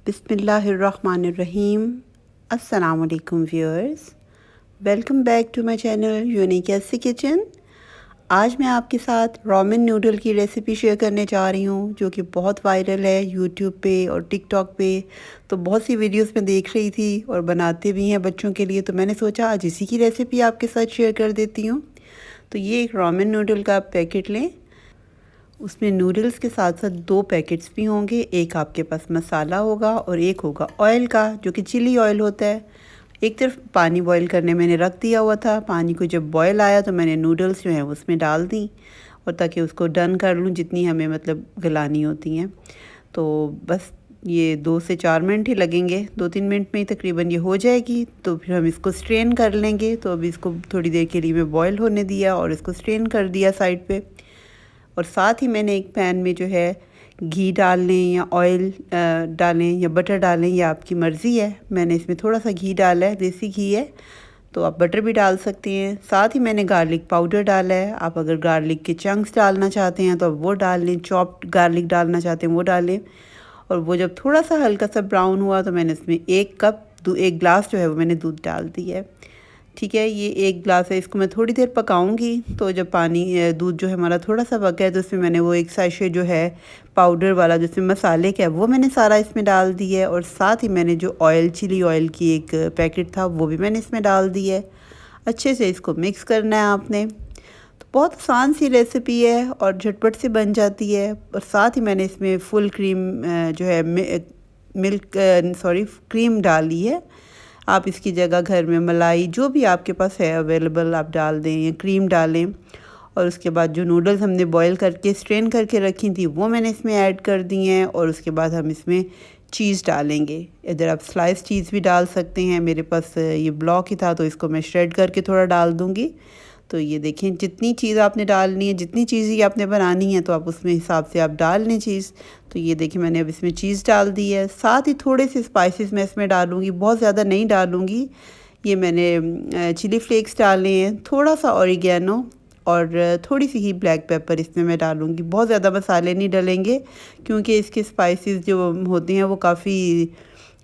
बिस्मिल्लाहिर्रहमानिर्रहीम। अस्सलाम वालेकुम viewers, welcome back to my channel unique ऐसी किचन। आज मैं आपके साथ रामेन नूडल की रेसिपी शेयर करने जा रही हूँ, जो कि बहुत वायरल है यूट्यूब पे और टिकटॉक पे। तो बहुत सी वीडियोस में देख रही थी और बनाते भी हैं बच्चों के लिए, तो मैंने सोचा आज इसी की रेसिपी आपके साथ शेयर कर देती हूँ। तो ये एक रामेन नूडल का पैकेट लें, उसमें नूडल्स के साथ साथ 2 पैकेट्स भी होंगे। एक आपके पास मसाला होगा और एक होगा ऑयल का, जो कि चिली ऑयल होता है। एक तरफ पानी बॉईल करने मैंने रख दिया हुआ था। पानी को जब बॉयल आया तो मैंने नूडल्स जो हैं उसमें डाल दी, और ताकि उसको डन कर लूँ जितनी हमें मतलब गलानी होती हैं। तो बस ये 2 से 4 मिनट ही लगेंगे, 2-3 मिनट में ही तकरीबन ये हो जाएगी। तो फिर हम इसको स्ट्रेन कर लेंगे। तो अभी इसको थोड़ी देर के लिए मैं बॉयल होने दिया और इसको स्ट्रेन कर दिया साइड पे। और साथ ही मैंने एक पैन में जो है घी डाल लें या ऑयल डालें या बटर डालें, या आपकी मर्ज़ी है। मैंने इसमें थोड़ा सा घी डाला है, देसी घी है, तो आप बटर भी डाल सकते हैं। साथ ही मैंने गार्लिक पाउडर डाला है। आप अगर गार्लिक के चंक्स डालना चाहते हैं तो आप वो डाल लें, चॉप्ड गार्लिक डालना चाहते हैं वो डालें। और वो जब थोड़ा सा हल्का सा ब्राउन हुआ तो मैंने इसमें 1 गिलास जो है वो मैंने दूध डाल दिया है। ठीक है, ये 1 गिलास है, इसको मैं थोड़ी देर पकाऊंगी। तो जब दूध जो है हमारा थोड़ा सा पका है तो इसमें मैंने वो 1 सैशे जो है पाउडर वाला जिसमें मसाले का है वो मैंने सारा इसमें डाल दिया है। और साथ ही मैंने जो चिली ऑयल की एक पैकेट था वो भी मैंने इसमें डाल दिया है। अच्छे से इसको मिक्स करना है आपने। तो बहुत आसान सी रेसिपी है और झटपट से बन जाती है। और साथ ही मैंने इसमें फुल क्रीम जो है क्रीम डाली है। आप इसकी जगह घर में मलाई जो भी आपके पास है अवेलेबल आप डाल दें या क्रीम डालें। और उसके बाद जो नूडल्स हमने बॉईल करके स्ट्रेन करके रखी थी वो मैंने इसमें ऐड कर दी हैं। और उसके बाद हम इसमें चीज़ डालेंगे। इधर आप स्लाइस चीज़ भी डाल सकते हैं। मेरे पास ये ब्लॉक ही था तो इसको मैं श्रेड करके थोड़ा डाल दूँगी। तो ये देखें, जितनी चीज़ आपने डालनी है, जितनी चीज़ ही आपने बनानी है तो आप उसमें हिसाब से आप डाल लें चीज़। तो ये देखिए मैंने अब इसमें चीज़ डाल दी है। साथ ही थोड़े से स्पाइसेस मैं इसमें डालूँगी, बहुत ज़्यादा नहीं डालूँगी। ये मैंने चिली फ्लेक्स डाले हैं, थोड़ा सा ऑरिगेनो और थोड़ी सी ही ब्लैक पेपर इसमें मैं डालूँगी। बहुत ज़्यादा मसाले नहीं डलेंगे क्योंकि इसके स्पाइसेस जो होते हैं वो काफ़ी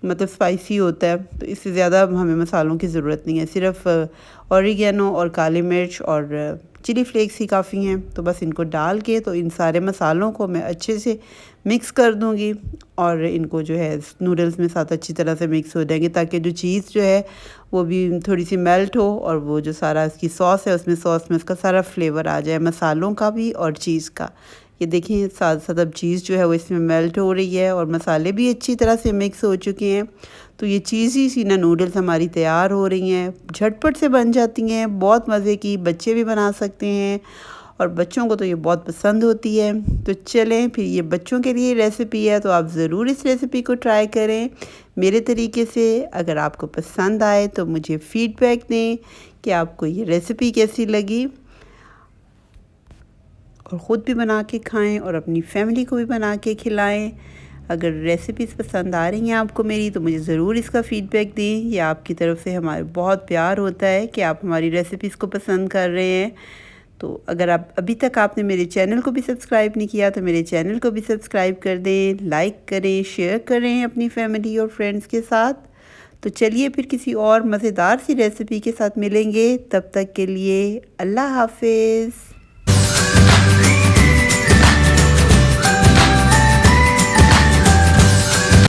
मतलब स्पाइसी होता है, तो इससे ज़्यादा हमें मसालों की ज़रूरत नहीं है। सिर्फ़ ऑरिगेनो और काली मिर्च और चिली फ्लेक्स ही काफ़ी हैं। तो बस इनको डाल के तो इन सारे मसालों को मैं अच्छे से मिक्स कर दूंगी और इनको जो है नूडल्स में साथ अच्छी तरह से मिक्स हो जाएंगे, ताकि जो चीज़ जो है वो भी थोड़ी सी मेल्ट हो और वो जो सारा इसकी सॉस है उसमें सॉस में उसका सारा फ्लेवर आ जाए, मसालों का भी और चीज़ का। ये देखिए साथ साथ अब चीज़ जो है वो इसमें मेल्ट हो रही है और मसाले भी अच्छी तरह से मिक्स हो चुके हैं। तो ये चीज़ी सी ना नूडल्स हमारी तैयार हो रही हैं, झटपट से बन जाती हैं, बहुत मज़े की, बच्चे भी बना सकते हैं और बच्चों को तो ये बहुत पसंद होती है। तो चलें फिर, ये बच्चों के लिए रेसिपी है तो आप ज़रूर इस रेसिपी को ट्राई करें मेरे तरीके से। अगर आपको पसंद आए तो मुझे फ़ीडबैक दें कि आपको ये रेसिपी कैसी लगी, और ख़ुद भी बना के खाएं और अपनी फैमिली को भी बना के खिलाएं। अगर रेसिपीज़ पसंद आ रही हैं आपको मेरी तो मुझे ज़रूर इसका फ़ीडबैक दें। ये आपकी तरफ से हमारे बहुत प्यार होता है कि आप हमारी रेसिपीज़ को पसंद कर रहे हैं। तो अगर आप अभी तक आपने मेरे चैनल को भी सब्सक्राइब नहीं किया तो मेरे चैनल को भी सब्सक्राइब कर दें, लाइक करें, शेयर करें अपनी फैमिली और फ्रेंड्स के साथ। तो चलिए फिर किसी और मज़ेदार सी रेसिपी के साथ मिलेंगे। तब तक के लिए अल्लाह हाफ़िज़।